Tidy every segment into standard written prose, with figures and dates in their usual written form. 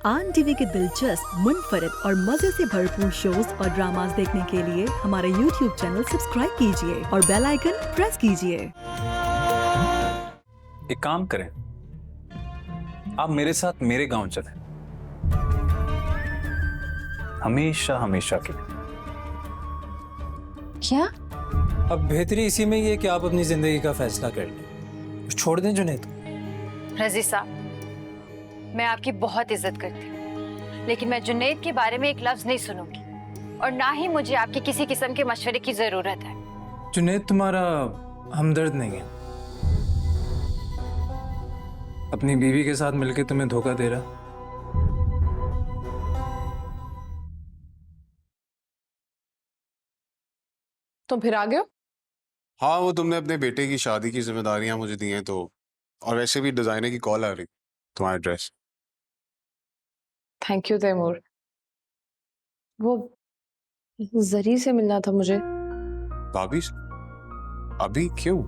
आन टीवी के दिलचस्प, मुनफरिद और मजे से भरपूर शोज और ड्रामास देखने के लिए हमारे YouTube चैनल सब्सक्राइब कीजिए और बेल आइकन प्रेस कीजिए। एक काम करें, आप मेरे साथ मेरे गांव चलें, हमेशा हमेशा के लिए। क्या? अब बेहतरी इसी में ही है कि आप अपनी जिंदगी का फैसला कर लें, छोड़ दें जुनैद को। रजी साहब, मैं आपकी बहुत इज्जत करती हूँ, लेकिन मैं जुनैद के बारे में एक लफ्ज नहीं सुनूंगी और ना ही मुझे आपके किसी किस्म के मशवरे की जरूरत है। जुनैद तुम्हारा हमदर्द नहीं है, अपनी बीवी के साथ मिलकर तुम्हें धोखा दे रहा। तुम फिर आ गए हो? हाँ, वो तुमने अपने बेटे की शादी की जिम्मेदारियां मुझे दी हैं, तो और वैसे भी डिजाइनर की कॉल आ रही तुम्हारा ड्रेस। Thank you Taimur. वो जरी से मिलना था मुझे। भाभी से? अभी क्यों?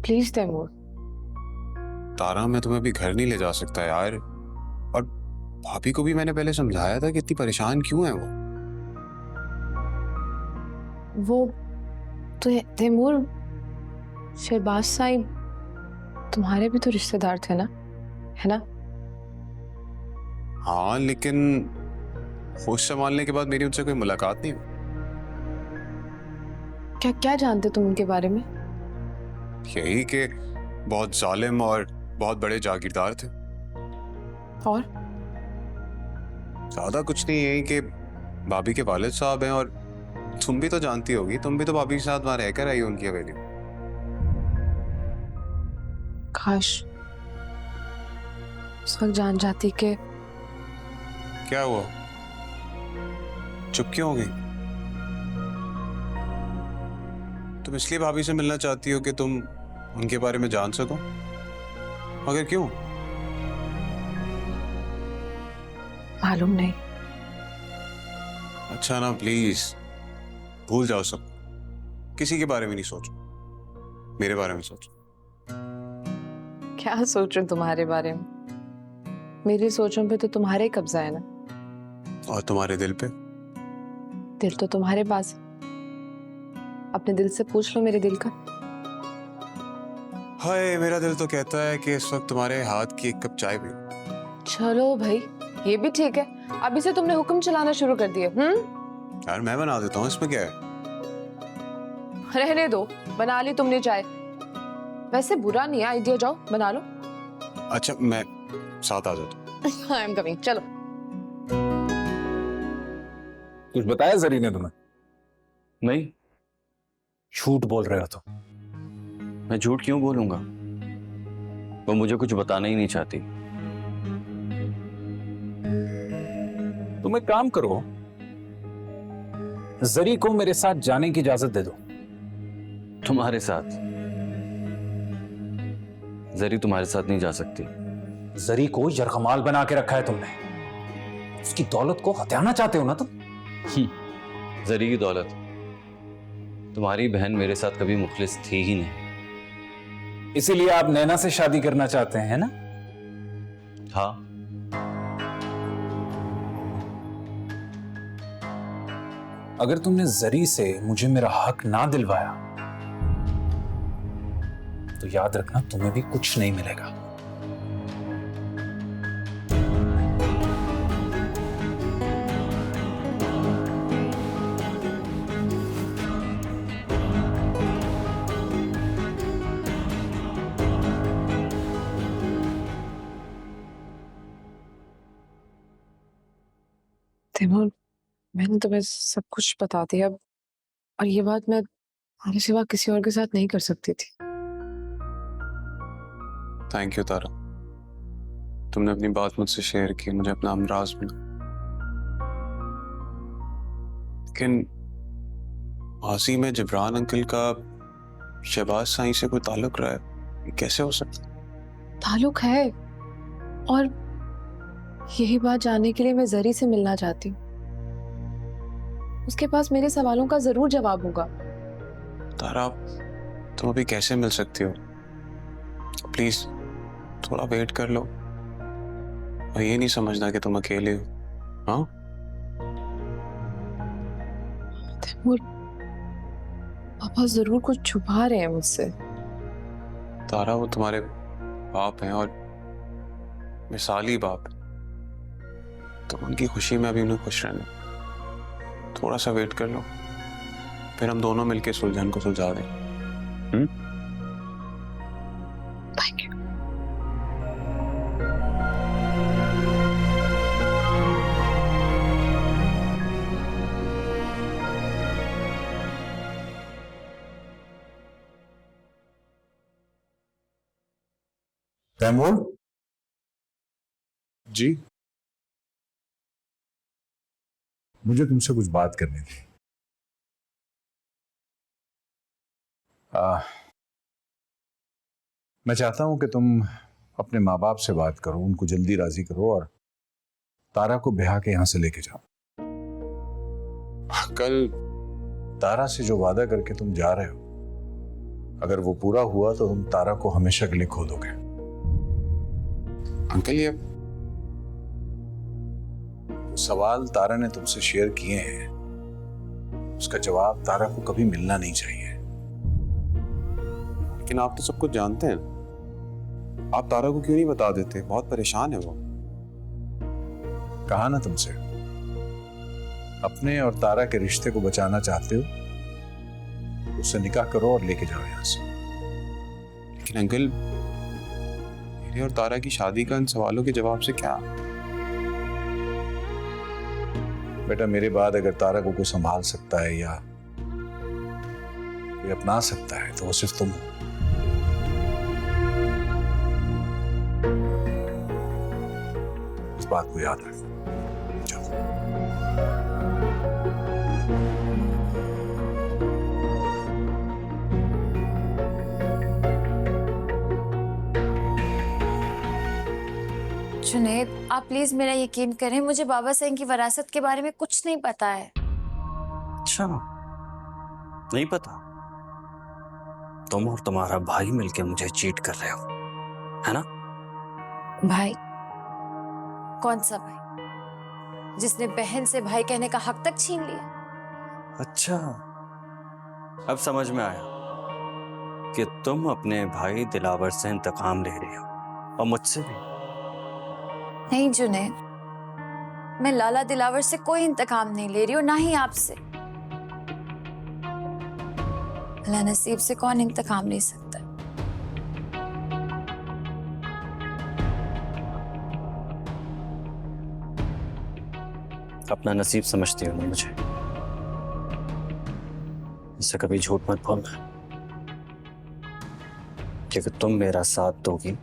प्लीज तैमूर। तारा, मैं तुम्हें अभी घर नहीं ले जा सकता यार, और भाभी को भी मैंने पहले समझाया था कि इतनी परेशान क्यों है वो। तो तैमूर, शहबाज साहिब तुम्हारे भी तो रिश्तेदार थे ना, है ना? हाँ, लेकिन होश संभालने के बाद मेरी उनसे कोई मुलाकात नहीं हुई। क्या क्या जानते तुम उनके बारे में? यही कि बहुत जालिम और बहुत बड़े जागीरदार थे। और ज्यादा कुछ नहीं, यही कि भाभी के वालिद साहब हैं, और तुम भी तो जानती होगी, तुम भी तो भाभी के साथ वहां रहकर आई हो उनकी हवेली में। काश उस वक्त जान जाती कि। क्या हुआ? चुप क्यों हो गई? तुम इसलिए भाभी से मिलना चाहती हो कि तुम उनके बारे में जान सको? मगर क्यों? मालूम नहीं। अच्छा ना, प्लीज भूल जाओ सब, किसी के बारे में नहीं सोचो, मेरे बारे में सोचो। क्या सोच रहे हो तुम्हारे बारे में? मेरी सोचों पे तो तुम्हारे ही कब्जा है ना। और तुम्हारे दिल पे? दिल तो तुम्हारे पास है, अपने दिल से पूछ लो मेरे दिल का। हाय, मेरा दिल तो कहता है कि इस वक्त तुम्हारे हाथ की एक कप चाय भी। चलो भाई, ये भी ठीक है। अभी से तुमने हुक्म चलाना शुरू कर दिया। यार मैं बना देता हूँ, इसमें क्या है? रहने दो, बना ली तुमने चाय। वैसे बुरा नहीं है आइडिया, जाओ बना लो। अच्छा, मैं साथ आ जाता हूँ। आई एम कमिंग, चलो। कुछ बताया जरी ने तुम्हें? नहीं, झूठ बोल रहे हो तो। मैं झूठ क्यों बोलूंगा? वो मुझे कुछ बताना ही नहीं चाहती। तुम एक काम करो, जरी को मेरे साथ जाने की इजाजत दे दो। तुम्हारे साथ? जरी तुम्हारे साथ नहीं जा सकती। जरी को यरगमाल बना के रखा है तुमने, उसकी दौलत को हथियाना चाहते हो ना तुम? जरी की दौलत? तुम्हारी बहन मेरे साथ कभी मुखलिस थी ही नहीं। इसीलिए आप नैना से शादी करना चाहते हैं, है ना? हाँ। अगर तुमने जरी से मुझे मेरा हक ना दिलवाया तो याद रखना, तुम्हें भी कुछ नहीं मिलेगा। तैमूर, मैंने तुम्हें सब कुछ बता दिया, और ये बात मैं तुम्हारे सिवा किसी और के साथ नहीं कर सकती थी। थैंक यू तारा, तुमने अपनी बात मुझसे शेयर की, मुझे अपना अमराज मिला। लेकिन माजी में जिब्रान अंकल का शहबाज साईं से कोई ताल्लुक रहा है, कैसे हो सकता? ताल्लुक है, और यही बात जानने के लिए मैं जरी से मिलना चाहती हूँ। उसके पास मेरे सवालों का जरूर जवाब होगा। तारा, तुम अभी कैसे मिल सकती हो? प्लीज थोड़ा वेट कर लो, और ये नहीं समझना कि तुम अकेले हो। हाँ, तैमूर, पापा जरूर कुछ छुपा रहे हैं मुझसे। तारा वो तुम्हारे बाप हैं और मिसाली बाप है। तो उनकी खुशी में अभी उन्हें खुश रहना। थोड़ा सा वेट कर लो, फिर हम दोनों मिलके सुलझन को सुलझा दें। Thank you. तैमूर, जी, मुझे तुमसे कुछ बात करनी थी। मैं चाहता हूं कि तुम अपने माँ बाप से बात करो, उनको जल्दी राजी करो और तारा को ब्याह के यहां से लेके जाओ। कल तारा से जो वादा करके तुम जा रहे हो, अगर वो पूरा हुआ तो तुम तारा को हमेशा के लिए खो दोगे। अंकल, ये सवाल तारा ने तुमसे शेयर किए हैं, उसका जवाब तारा को कभी मिलना नहीं चाहिए। लेकिन आप तो सब कुछ जानते हैं। आप तारा को क्यों नहीं बता देते? बहुत परेशान है वो। कहा ना तुमसे, अपने और तारा के रिश्ते को बचाना चाहते हो, उससे निकाह करो और लेके जाओ यहां से। लेकिन अंकल, मेरे और तारा की शादी का इन सवालों के जवाब से क्या? बेटा, मेरे बाद अगर तारा को कोई संभाल सकता है या कोई अपना सकता है तो वो सिर्फ तुम हो। इस बात को याद रखो। चलो। जुनैद, आप प्लीज मेरा यकीन करें, मुझे बाबा सिंह की वरासत के बारे में कुछ नहीं पता है। अच्छा, नहीं पता? तुम और तुम्हारा भाई मिलके मुझे चीट कर रहे हो, है ना? भाई? कौन सा भाई? जिसने बहन से भाई कहने का हक तक छीन लिया? अच्छा, अब समझ में आया कि तुम अपने भाई दिलावर से इंतकाम ले रही हो और मुझसे भी। नहीं जुनैद, मैं लाला दिलावर से कोई इंतकाम नहीं ले रही हूँ, ना ही आपसे। अल्लाह नसीब से कौन इंतकाम ले सकता है? अपना नसीब समझती हो ना मुझे, इससे कभी झूठ मत बोलना, क्योंकि तुम मेरा साथ दोगी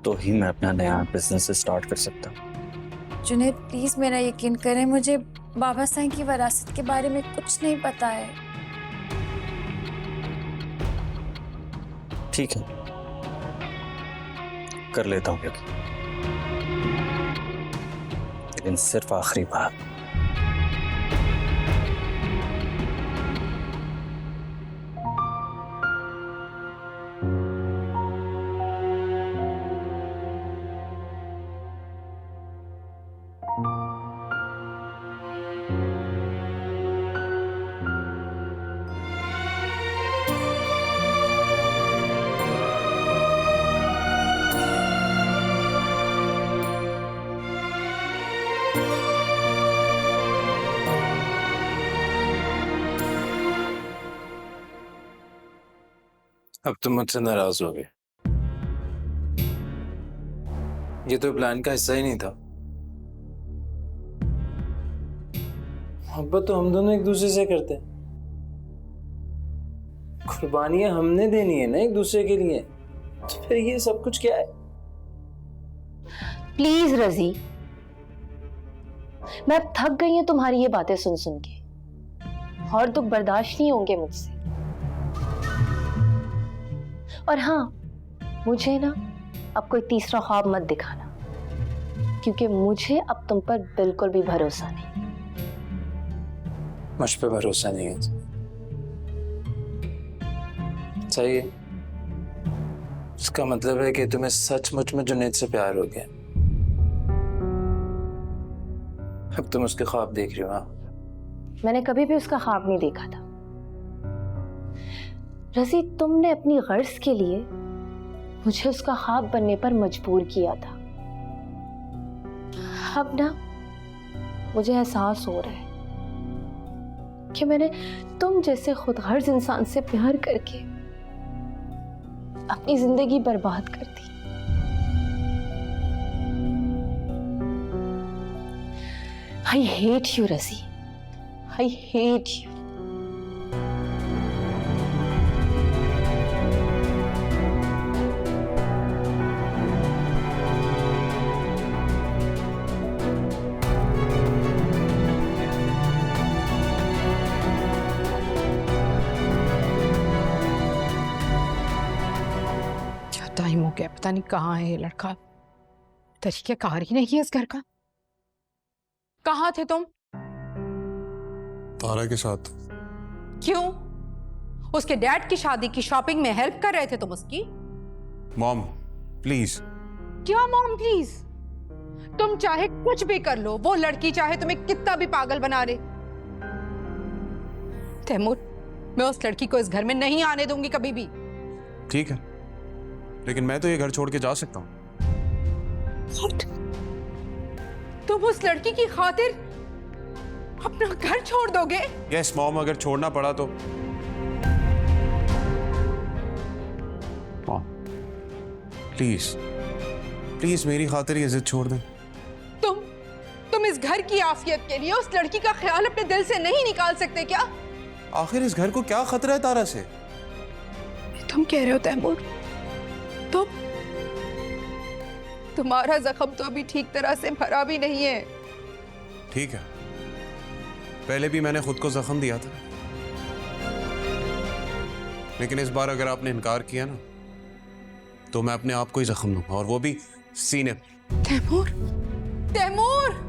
तो ही मैं अपना नया बिजनेस स्टार्ट कर सकता हूँ। जुनैद, प्लीज मेरा यकीन करें, मुझे बाबा साईं की वरासत के बारे में कुछ नहीं पता है। ठीक है, कर लेता हूँ यकीन, लेकिन सिर्फ आखिरी बार। अब तुम मुझसे नाराज हो गए। ये तो प्लान का हिस्सा ही नहीं था। मोहब्बत तो हम दोनों एक दूसरे से करते हैं, कुर्बानियां हमने देनी है ना एक दूसरे के लिए, तो फिर ये सब कुछ क्या है? प्लीज रजी, मैं अब थक गई हूं तुम्हारी ये बातें सुन सुन के, और दुख बर्दाश्त नहीं होंगे मुझसे। और हाँ, मुझे ना अब कोई तीसरा ख्वाब मत दिखाना, क्योंकि मुझे अब तुम पर बिल्कुल भी भरोसा नहीं। मुझ पे भरोसा नहीं है? सही है, इसका मतलब है कि तुम्हें सचमुच में जुनैद से प्यार हो गया। अब तुम उसके ख्वाब देख रही हो? हाँ, मैंने कभी भी उसका ख्वाब नहीं देखा था। रजी, तुमने अपनी गर्ज के लिए मुझे उसका ख्वाब बनने पर मजबूर किया था। अब ना मुझे एहसास हो रहा है कि मैंने तुम जैसे खुदगर्ज इंसान से प्यार करके अपनी जिंदगी बर्बाद कर दी। I hate you, रजी। I hate you. क्या टाइम हो गया, पता नहीं कहाँ है ये लड़का। तरीक़ेकार ही नहीं है इस घर का। कहाँ थे तुम? तारा के साथ। क्यों? उसके डैड की शादी की शॉपिंग में हेल्प कर रहे थे तुम उसकी? Mom please. क्या मॉम प्लीज? तुम चाहे कुछ भी कर लो, वो लड़की चाहे तुम्हें कितना भी पागल बना दे। तैमूर, मैं उस लड़की को इस घर में नहीं आने दूंगी कभी भी। ठीक है, लेकिन मैं तो ये घर छोड़ के जा सकता हूँ। तुम उस लड़की की खातिर अपना घर छोड़ दोगे? यस मॉम, अगर छोड़ना पड़ा तो। मॉम प्लीज प्लीज मेरी खातिर ये जिद छोड़ दें। तुम इस घर की आफियत के लिए उस लड़की का ख्याल अपने दिल से नहीं निकाल सकते क्या? आखिर इस घर को क्या खतरा है तारा से? तुम कह रहे हो तैमूर, तुम्हारा जख्म तो अभी ठीक तरह से भरा भी नहीं है। ठीक है, पहले भी मैंने खुद को जख्म दिया था, लेकिन इस बार अगर आपने इनकार किया ना तो मैं अपने आप को ही जख्म दूंगा, और वो भी सीने पे। तैमूर, तैमूर!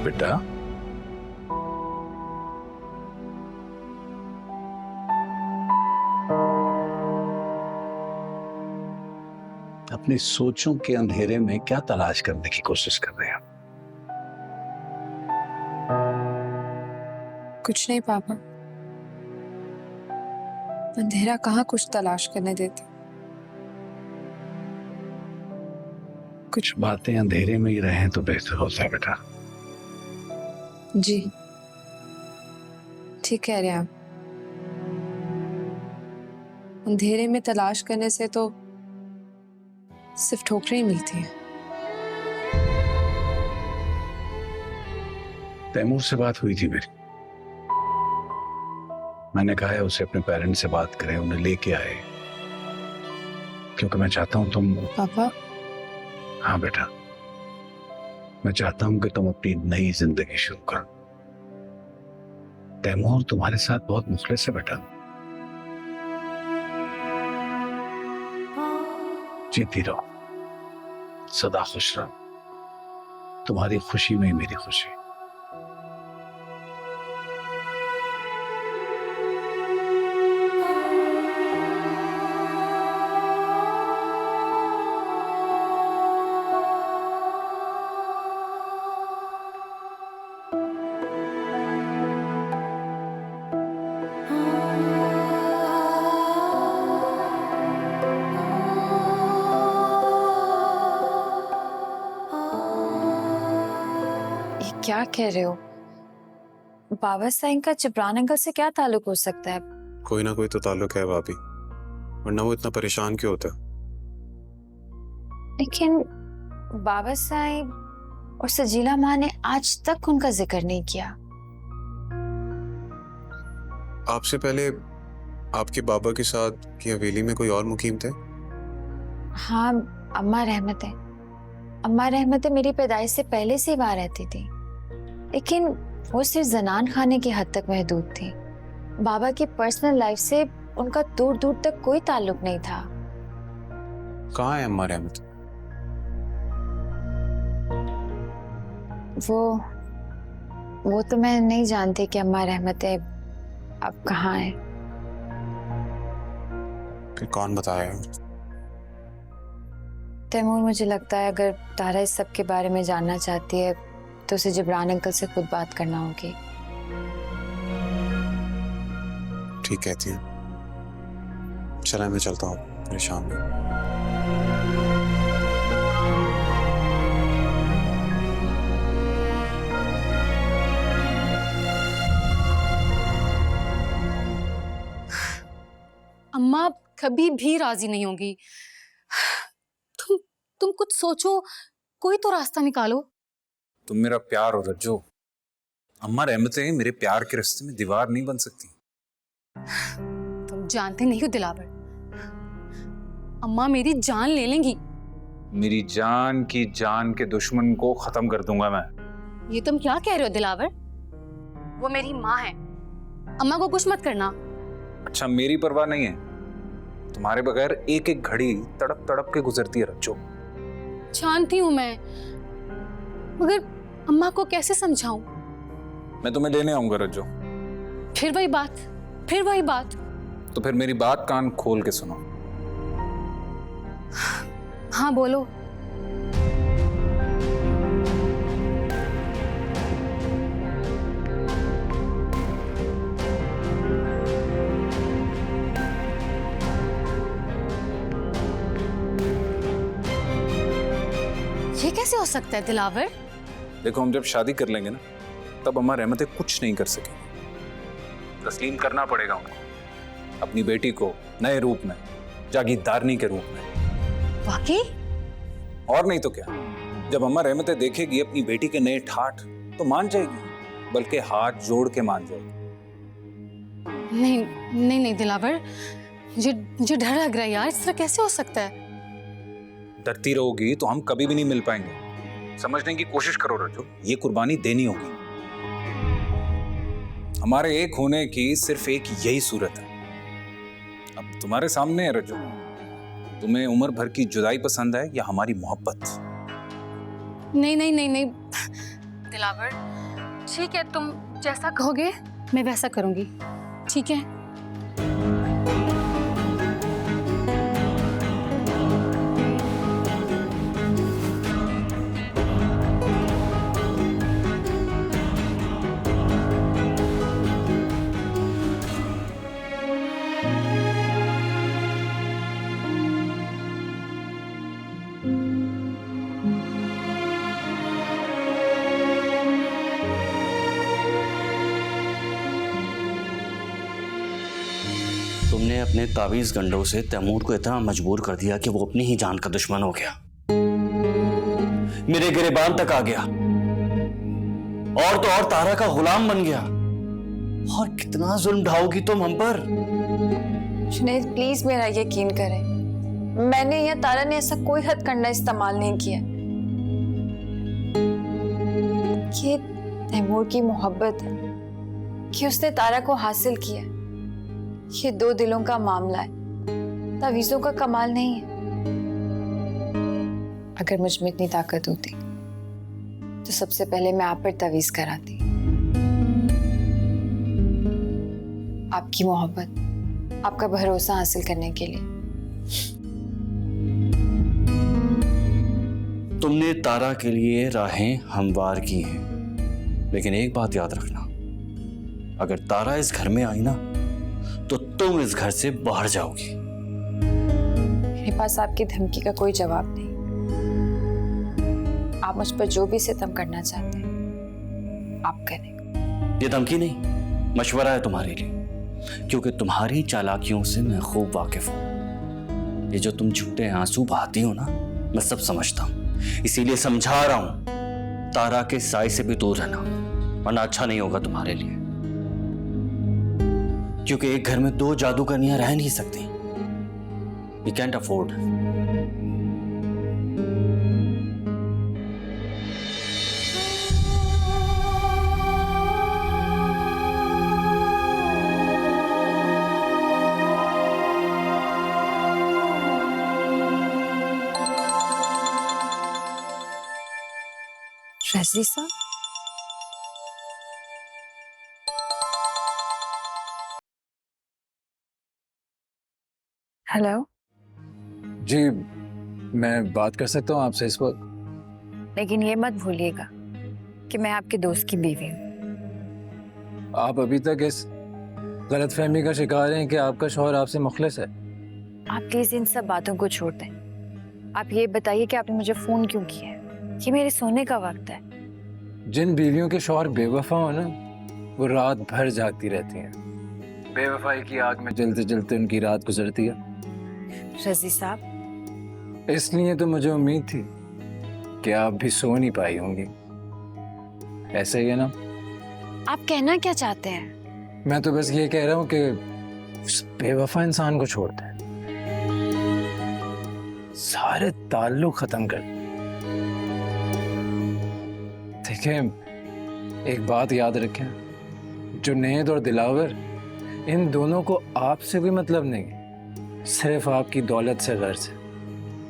बेटा, अपनी सोचों के अंधेरे में क्या तलाश करने की कोशिश कर रहे हैं? कुछ नहीं पापा, अंधेरा कहाँ कुछ तलाश करने देते। कुछ बातें अंधेरे में ही रहें तो बेहतर होता है बेटा। जी ठीक कह रहे हैं आप। अंधेरे में तलाश करने से तो सिर्फ ठोकरें ही मिलती हैं। तैमूर से बात हुई थी मेरी, मैंने कहा है उसे अपने पेरेंट्स से बात करें, उन्हें लेके आए, क्योंकि मैं चाहता हूं तुम। पापा? हाँ बेटा, मैं चाहता हूं कि तुम अपनी नई जिंदगी शुरू करो। तैमूर तुम्हारे साथ बहुत मुखलिस है बेटा। जीती रहो, सदा खुश रहो, तुम्हारी खुशी में ही मेरी खुशी। क्या कह रहे हो? बाबा साईं का जिब्रान अंकल से क्या ताल्लुक हो सकता है? कोई ना कोई तो ताल्लुक है भाभी, वरना वो इतना परेशान क्यों होता? लेकिन बाबा साईं और सजीला माँ ने आज तक उनका जिक्र नहीं किया। आपसे पहले आपके बाबा के साथ की हवेली में कोई और मुकीम थे? हाँ, अम्मा रहमत है। अम्मा रहमत है मेरी पैदाइश से पहले से वहाँ रहती थी, लेकिन वो सिर्फ जनान खाने की हद तक महदूद थी। बाबा की पर्सनल लाइफ से उनका दूर दूर तक कोई ताल्लुक नहीं था। कहाँ है अम्मा रहमत? वो तो मैं नहीं जानती कि अम्मा रहमत है अब कहाँ है। फिर कौन बताया? तैमूर, मुझे लगता है अगर तारा इस सब के बारे में जानना चाहती है तो उसे जिब्रान अंकल से खुद बात करना होगी। ठीक कहती है। चला मैं चलता हूँ, परेशान हूँ। अम्मा कभी भी राजी नहीं होगी। तुम कुछ सोचो, कोई तो रास्ता निकालो। तुम मेरा प्यार हो रज्जो। अम्मा रहमतें मेरे प्यार के रास्ते में दीवार नहीं बन सकती। तुम जानते नहीं हो दिलावर, अम्मा मेरी जान ले लेंगी। मेरी जान की जान के दुश्मन को खत्म कर दूंगा मैं। ये तुम क्या कह रहे हो दिलावर? वो मेरी माँ है, अम्मा को कुछ मत करना। अच्छा, मेरी परवाह नहीं है। तुम्हारे बगैर एक एक घड़ी तड़प तड़प के गुजरती है रज्जो। जानती हूँ मैं, मगर अम्मा को कैसे समझाऊं? मैं तुम्हें लेने आऊंगा रज्जो। फिर वही बात। तो फिर मेरी बात कान खोल के सुनो। हाँ बोलो। ये कैसे हो सकता है दिलावर? देखो, हम जब शादी कर लेंगे ना, तब अम्मा रहमतें कुछ नहीं कर सकेंगी। तस्लीम करना पड़ेगा उनको अपनी बेटी को नए रूप में, जागीरदारनी के रूप में। वाकई? और नहीं तो क्या। जब अम्मा रहमतें देखेगी अपनी बेटी के नए ठाठ तो मान जाएगी, बल्कि हाथ जोड़ के मान जाएगी। नहीं दिलावर, मुझे डर लग रहा है यार। इस तरह कैसे हो सकता है? डरती रहोगी तो हम कभी भी नहीं मिल पाएंगे। समझने की कोशिश करो रज्जो, ये कुर्बानी देनी होगी। हमारे एक होने की सिर्फ एक यही सूरत है। अब तुम्हारे सामने है रज्जो, तुम्हें उम्र भर की जुदाई पसंद है या हमारी मोहब्बत? नहीं दिलावर, ठीक है, तुम जैसा कहोगे मैं वैसा करूंगी। ठीक है? तुमने अपने तावीज गंडों से तैमूर को इतना मजबूर कर दिया कि वो अपनी ही जान का दुश्मन हो गया, मेरे गिरेबान तक आ गया, और तो और तारा का गुलाम बन गया। और कितना जुल्म ढाओगी तुम हम पर? जुनैद, प्लीज मेरा यकीन करें, मैंने या तारा ने ऐसा कोई हथकंडा इस्तेमाल नहीं किया। ये तैमूर की मोहब्बत है कि उसने तारा को हासिल किया। ये दो दिलों का मामला है, तावीज़ों का कमाल नहीं है। अगर मुझ में इतनी ताकत होती तो सबसे पहले मैं आप पर तावीज़ कराती। आपकी मोहब्बत, आपका भरोसा हासिल करने के लिए। तुमने तारा के लिए राहें हमवार की हैं, लेकिन एक बात याद रखना, अगर तारा इस घर में आई ना तो तुम इस घर से बाहर जाओगी। मेरे पास आपकी धमकी का कोई जवाब नहीं। आप मुझ पर जो भी सितम करना चाहते हैं आप करें। ये धमकी नहीं, मशवरा है तुम्हारे लिए, क्योंकि तुम्हारी चालाकियों से मैं खूब वाकिफ हूं। ये जो तुम झूठे आंसू बहाती हो ना, मैं सब समझता हूं, इसीलिए समझा रहा हूं, तारा के साए से भी दूर रहना, वरना अच्छा नहीं होगा तुम्हारे लिए। क्योंकि एक घर में 2 जादूगरनियां रह नहीं सकती। We can't afford. रजनी साहब, हेलो। जी, मैं बात कर सकता हूँ आपसे इस वक्त? लेकिन ये मत भूलिएगा कि मैं आपके दोस्त की बीवी हूँ। आप अभी तक इस गलतफहमी का शिकार हैं कि आपका शौहर आपसे मुखलिस है। आप प्लीज इन सब बातों को छोड़ दें। आप ये बताइए कि आपने मुझे फोन क्यों किया है? ये मेरे सोने का वक्त है। जिन बीवियों के शौहर बेवफा हो ना, वो रात भर जागती रहती हैं। बेवफाई की आग में जलते जलते उनकी रात गुजरती है। रजी साहब, इसलिए तो मुझे उम्मीद थी कि आप भी सो नहीं पाई होंगी। ऐसा ही है ना? आप कहना क्या चाहते हैं? मैं तो बस ये कह रहा हूँ कि उस बेवफा इंसान को छोड़ दें, सारे ताल्लुक खत्म कर। ठीक है, एक बात याद रखें, जुनैद और दिलावर, इन दोनों को आपसे कोई मतलब नहीं, सिर्फ आपकी दौलत से गर्ज है।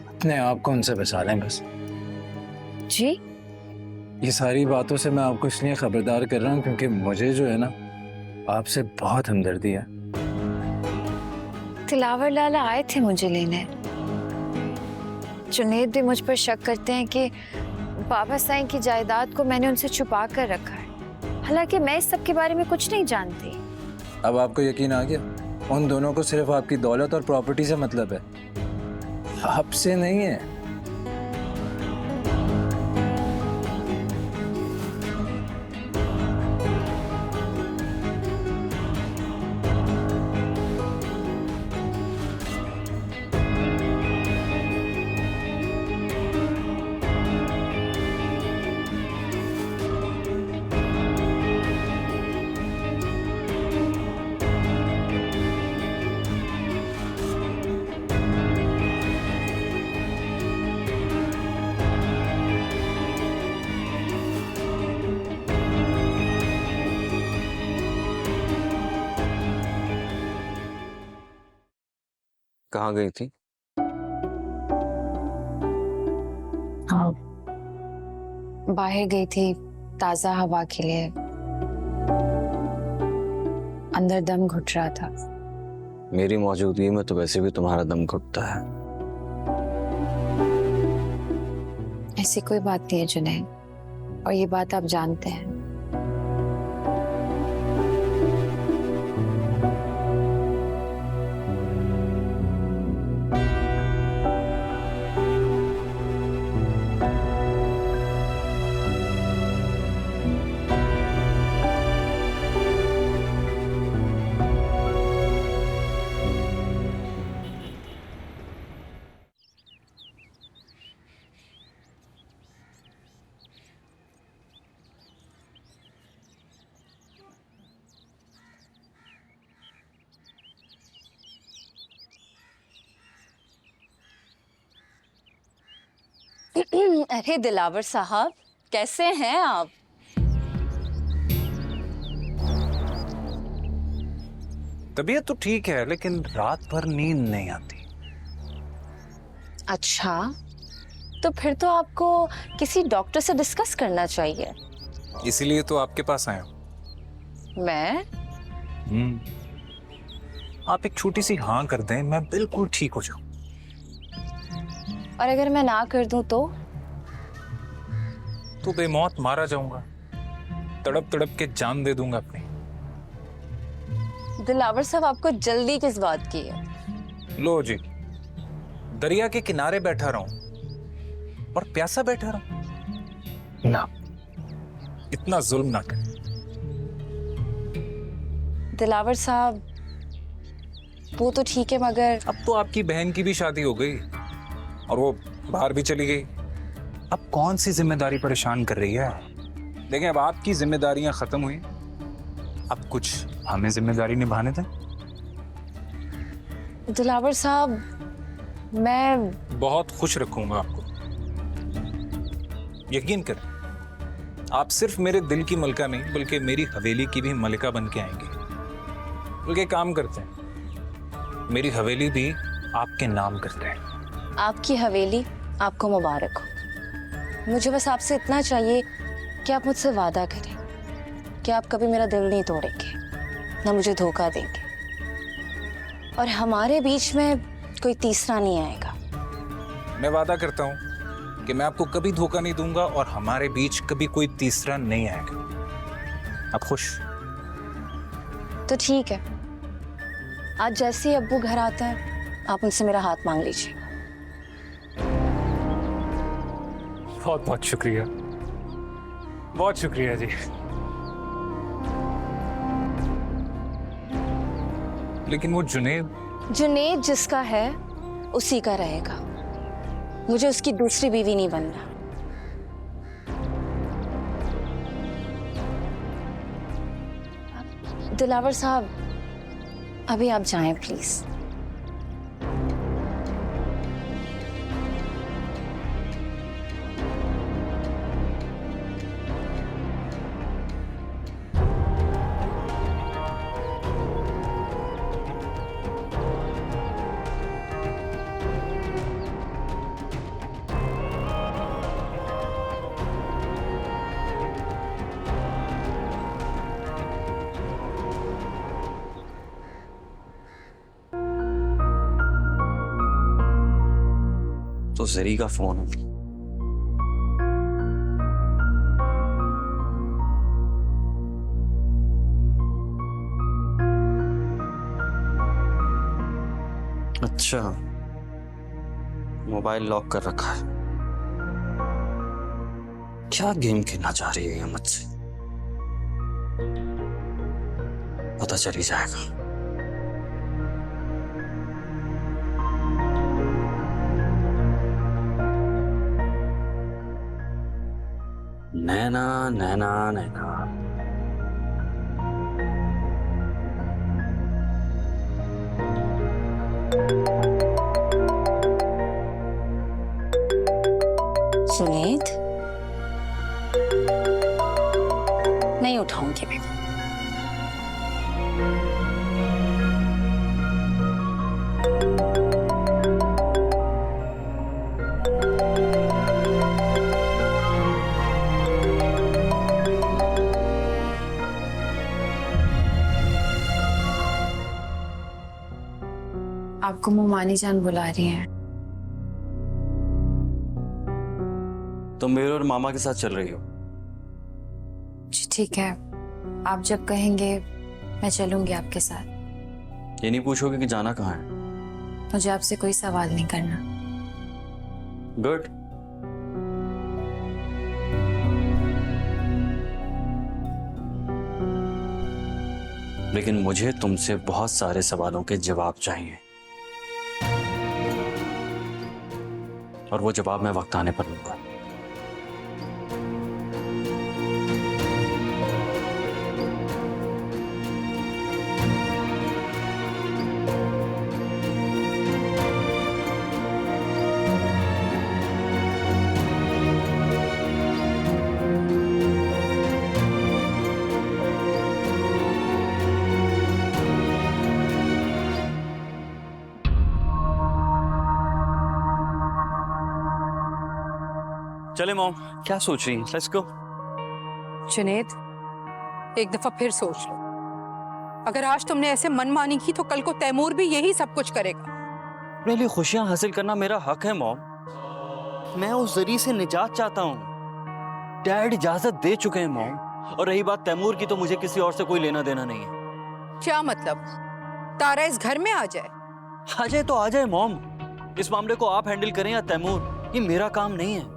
अपने आप को उनसे बचा लें बस। जी, ये सारी बातों से मैं आपको इसलिए खबरदार कर रहा हूँ क्योंकि मुझे जो है ना, आपसे बहुत हमदर्दी है। दिलावर लाला आए थे मुझे लेने। जुनैद भी मुझ पर शक करते हैं कि बाबा साईं की जायदाद को मैंने उनसे छुपा कर रखा है। हालांकि मैं इस सब के बारे में कुछ नहीं जानती। अब आपको यकीन आ गया? उन दोनों को सिर्फ आपकी दौलत और प्रॉपर्टी से मतलब है, आपसे नहीं है। कहाँ गई थी? हाँ, बाहर गई थी ताजा हवा के लिए। अंदर दम घुट रहा था। मेरी मौजूदगी में तो वैसे भी तुम्हारा दम घुटता है। ऐसी कोई बात नहीं है जुनैद, और ये बात आप जानते हैं। अरे दिलावर साहब, कैसे हैं आप? तबीयत तो ठीक है, लेकिन रात भर नींद नहीं आती। अच्छा, तो फिर तो आपको किसी डॉक्टर से डिस्कस करना चाहिए। इसीलिए तो आपके पास आया हूं। मैं? आप एक छोटी सी हाँ कर दें, मैं बिल्कुल ठीक हो जाऊं। और अगर मैं ना कर दूं तो बेमौत मारा जाऊंगा, तड़प तड़प के जान दे दूंगा अपनी। दिलावर साहब, आपको जल्दी किस बात की है? लो जी, दरिया के किनारे बैठा रहूं और प्यासा बैठा रहूं ना, इतना जुल्म ना कर। दिलावर साहब, वो तो ठीक है, मगर अब तो आपकी बहन की भी शादी हो गई और वो बाहर भी चली गई। अब कौन सी जिम्मेदारी परेशान कर रही है? देखें, अब आपकी जिम्मेदारियां खत्म हुई, अब कुछ हमें जिम्मेदारी निभाने दें। दिलावर साहब, मैं बहुत खुश रखूंगा आपको, यकीन करें। आप सिर्फ मेरे दिल की मलिका नहीं बल्कि मेरी हवेली की भी मलिका बन के आएंगे। बल्कि एक काम करते हैं, मेरी हवेली भी आपके नाम करते हैं। आपकी हवेली आपको मुबारक हो। मुझे बस आपसे इतना चाहिए कि आप मुझसे वादा करें कि आप कभी मेरा दिल नहीं तोड़ेंगे, ना मुझे धोखा देंगे, और हमारे बीच में कोई तीसरा नहीं आएगा। मैं वादा करता हूं कि मैं आपको कभी धोखा नहीं दूंगा और हमारे बीच कभी कोई तीसरा नहीं आएगा। आप खुश? तो ठीक है, आज जैसे ही अब्बू घर आता है आप उनसे मेरा हाथ मांग लीजिए। बहुत बहुत शुक्रिया, बहुत शुक्रिया जी। लेकिन वो जुनेद जिसका है उसी का रहेगा। मुझे उसकी दूसरी बीवी नहीं बनना। दिलावर साहब, अभी आप जाएं प्लीज। तो जरी का फोन है। अच्छा, मोबाइल लॉक कर रखा है। क्या गेम खेलना चाह रही है मुझसे? पता चल ही जाएगा। नैना नैना नैना, सुनीत, नहीं उठाऊंगी मैं। आपको मोमानी जान बुला रही हैं। तुम मेरे और मामा के साथ चल रही हो? जी ठीक है, आप जब कहेंगे मैं चलूंगी आपके साथ। ये नहीं पूछोगे कि जाना कहाँ है? मुझे आपसे कोई सवाल नहीं करना। गुड। लेकिन मुझे तुमसे बहुत सारे सवालों के जवाब चाहिए, और वो जवाब मैं वक्त आने पर लूंगा। चले मॉम, क्या सोच रही हैं? Let's go. जुनेद, एक दफा फिर सोच लो। अगर आज तुमने ऐसे मनमानी की तो कल को तैमूर भी यही सब कुछ करेगा। मेरे लिए खुशियां हासिल करना मेरा हक है मॉम। मैं उस जरी से निजात चाहता हूँ। डैड इजाजत दे चुके हैं मॉम, और रही बात तैमूर की तो मुझे किसी और से कोई लेना देना नहीं है। क्या मतलब? तारा इस घर में आ जाए? आ जाए तो आ जाए मॉम। इस मामले को आप हैंडल करें या तैमूर, ये मेरा काम नहीं है।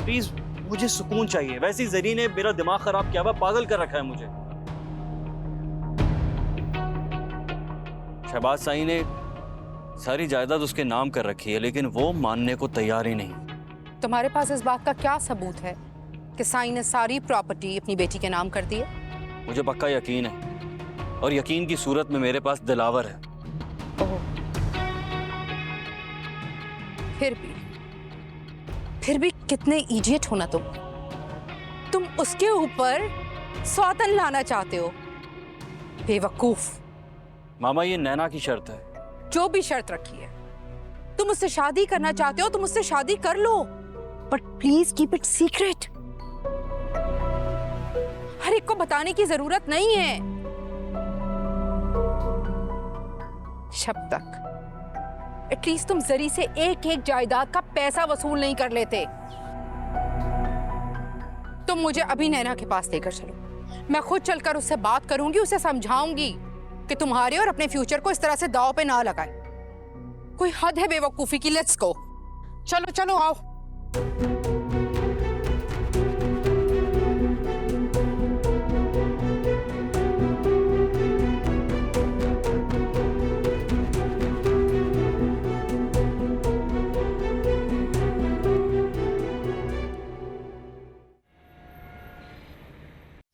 प्लीज, मुझे सुकून चाहिए। वैसे ही जरी ने मेरा दिमाग खराब किया हुआ, पागल कर रखा है मुझे। शहबाज साई ने सारी जायदाद उसके नाम कर रखी है, लेकिन वो मानने को तैयार ही नहीं। तुम्हारे पास इस बात का क्या सबूत है कि साई ने सारी प्रॉपर्टी अपनी बेटी के नाम कर दी है? मुझे पक्का यकीन है, और यकीन की सूरत में मेरे पास दिलावर है। फिर भी कितने इडियट हो ना तुम उसके ऊपर सौतन लाना चाहते हो, बेवकूफ। मामा ये नैना की शर्त है। जो भी शर्त रखी है, तुम उससे शादी करना चाहते हो, तुम उससे शादी कर लो, but please keep it secret. हर एक को बताने की जरूरत नहीं है। जब तक एटलीस्ट तुम जरी से एक एक जायदाद का पैसा वसूल नहीं कर लेते। तुम मुझे अभी नैना के पास लेकर चलो, मैं खुद चलकर उससे बात करूंगी, उसे समझाऊंगी कि तुम्हारे और अपने फ्यूचर को इस तरह से दांव पे ना लगाए। कोई हद है बेवकूफी की। लेट्स गो, चलो चलो आओ।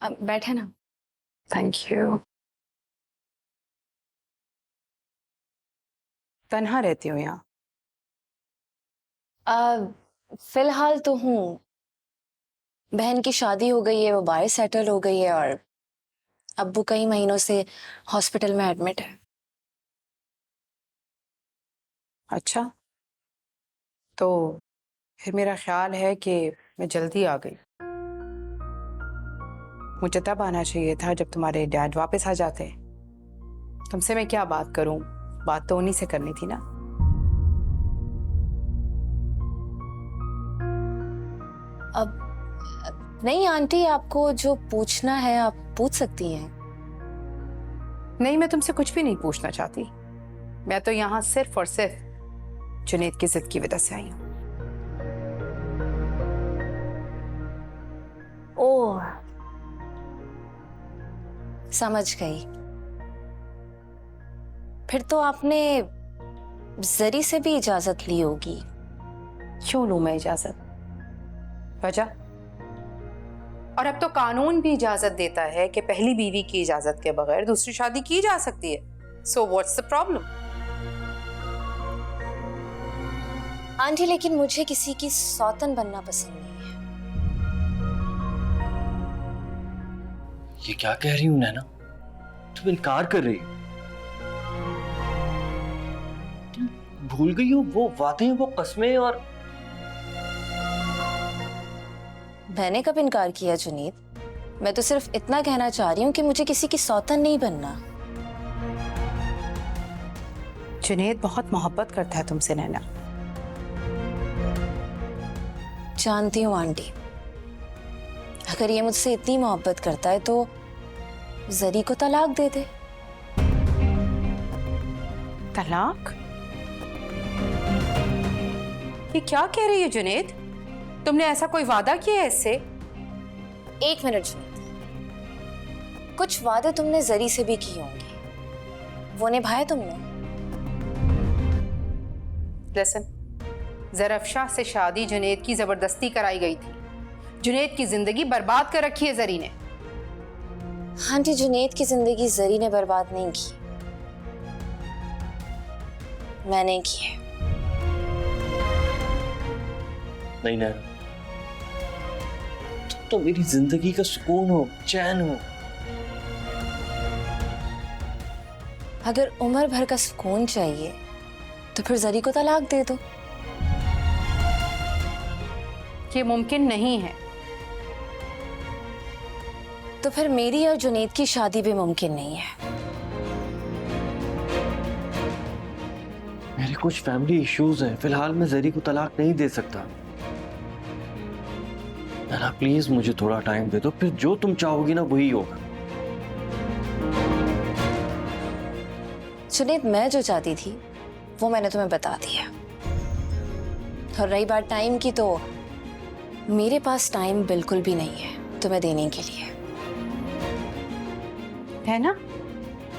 अब बैठे ना। Thank you. तन्हा रहती हो यहाँ? फिलहाल तो हूँ। बहन की शादी हो गई है, वो बाहर सेटल हो गई है, और अब्बू कई महीनों से हॉस्पिटल में एडमिट है। अच्छा, तो फिर मेरा ख्याल है कि मैं जल्दी आ गई। मुझे तब आना चाहिए था जब तुम्हारे डैड वापस आ जाते। तुमसे मैं क्या बात करूं, बात तो उन्हीं से करनी थी ना। अब नहीं आंटी, आपको जो पूछना है आप पूछ सकती हैं। नहीं, मैं तुमसे कुछ भी नहीं पूछना चाहती। मैं तो यहाँ सिर्फ और सिर्फ जुनैद की जिद की वजह से आई हूँ। ओह, समझ गई। फिर तो आपने जरी से भी इजाजत ली होगी। क्यों लूं मैं इजाजत? वजह? और अब तो कानून भी इजाजत देता है कि पहली बीवी की इजाजत के बगैर दूसरी शादी की जा सकती है। So what's the problem? Aunty, लेकिन मुझे किसी की सौतन बनना पसंद नहीं है। ये क्या कह रही हूं नैना? तुम इनकार कर रही हो? तुम भूल गई हो वो वादे, वो कस्में? और मैंने कब इनकार किया जुनैद? मैं तो सिर्फ इतना कहना चाह रही हूँ कि मुझे किसी की सौतन नहीं बनना। जुनैद बहुत मोहब्बत करता है तुमसे नैना। जानती हूँ आंटी, अगर ये मुझसे इतनी मोहब्बत करता है तो जरी को तलाक दे दे। तलाक? ये क्या कह रही है जुनैद? तुमने ऐसा कोई वादा किया है इससे? एक मिनट जुनैद, कुछ वादे तुमने जरी से भी किए होंगे, वो निभाए तुमने? लिसन, ज़रफ़शाह से शादी जुनैद की जबरदस्ती कराई गई थी। जुनैद की जिंदगी बर्बाद कर रखी है जरी ने। हाँ जी, जुनैद की जिंदगी जरी ने बर्बाद नहीं की, मैंने की है। नहीं नैना, तुम तो मेरी जिंदगी का सुकून हो, चैन हो। अगर उम्र भर का सुकून चाहिए तो फिर जरी को तलाक दे दो। ये मुमकिन नहीं है। तो फिर मेरी और जुनैद की शादी भी मुमकिन नहीं है। मेरे कुछ फैमिली इश्यूज हैं, फिलहाल मैं जरी को तलाक नहीं दे सकता। नैना प्लीज मुझे थोड़ा टाइम दे दो, फिर जो तुम चाहोगी ना वही होगा। जुनैद, मैं जो चाहती थी वो मैंने तुम्हें बता दिया। और रही बात टाइम की, तो मेरे पास टाइम बिल्कुल भी नहीं है तुम्हें देने के लिए। है ना?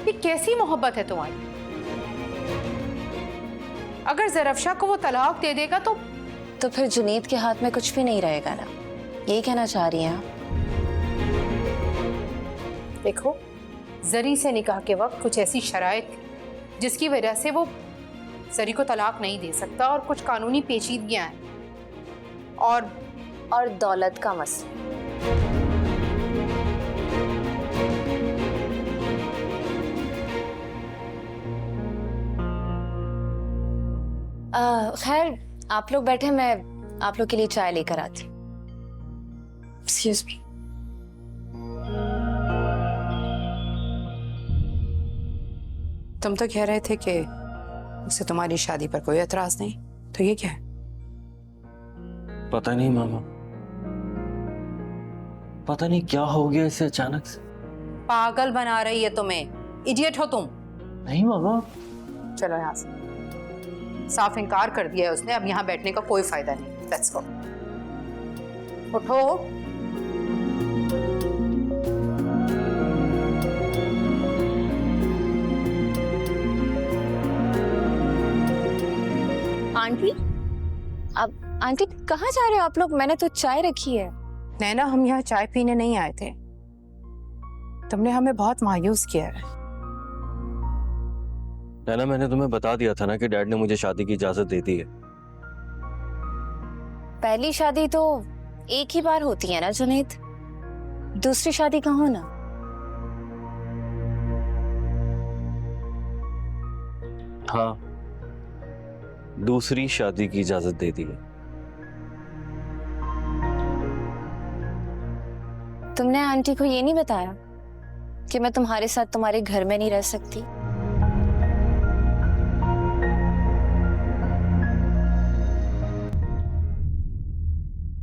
ये कैसी मोहब्बत है तुम्हारी? अगर ज़रफ़शाह को वो तलाक दे देगा तो फिर जुनैद के हाथ में कुछ भी नहीं रहेगा ना, यही कहना चाह रही हैं? देखो, जरी से निकाह के वक्त कुछ ऐसी शराइत थी जिसकी वजह से वो जरी को तलाक नहीं दे सकता और कुछ कानूनी पेचीदगियां हैं और दौलत का मसला। खैर आप लोग बैठे, मैं आप लोग के लिए चाय लेकर आती हूँ। Excuse me. तुम तो कह रहे थे कि उसे तुम्हारी शादी पर कोई एतराज नहीं, तो ये क्या है? पता नहीं मामा, पता नहीं क्या हो गया इसे अचानक से। पागल बना रही है तुम्हें, इडियट हो तुम। नहीं मामा। चलो यहाँ से। साफ इनकार कर दिया है उसने, अब यहाँ बैठने का कोई फायदा नहीं। Let's go. उठो। आंटी, अब आंटी कहाँ जा रहे हो आप लोग? मैंने तो चाय रखी है। नैना, हम यहाँ चाय पीने नहीं आए थे, तुमने हमें बहुत मायूस किया है। नैना, मैंने तुम्हें बता दिया था ना कि डैड ने मुझे शादी की इजाजत दे दी है। पहली शादी तो एक ही बार होती है ना जुनैद, दूसरी शादी का होना। हाँ, दूसरी शादी की इजाजत दे दी है। तुमने आंटी को ये नहीं बताया कि मैं तुम्हारे साथ तुम्हारे घर में नहीं रह सकती?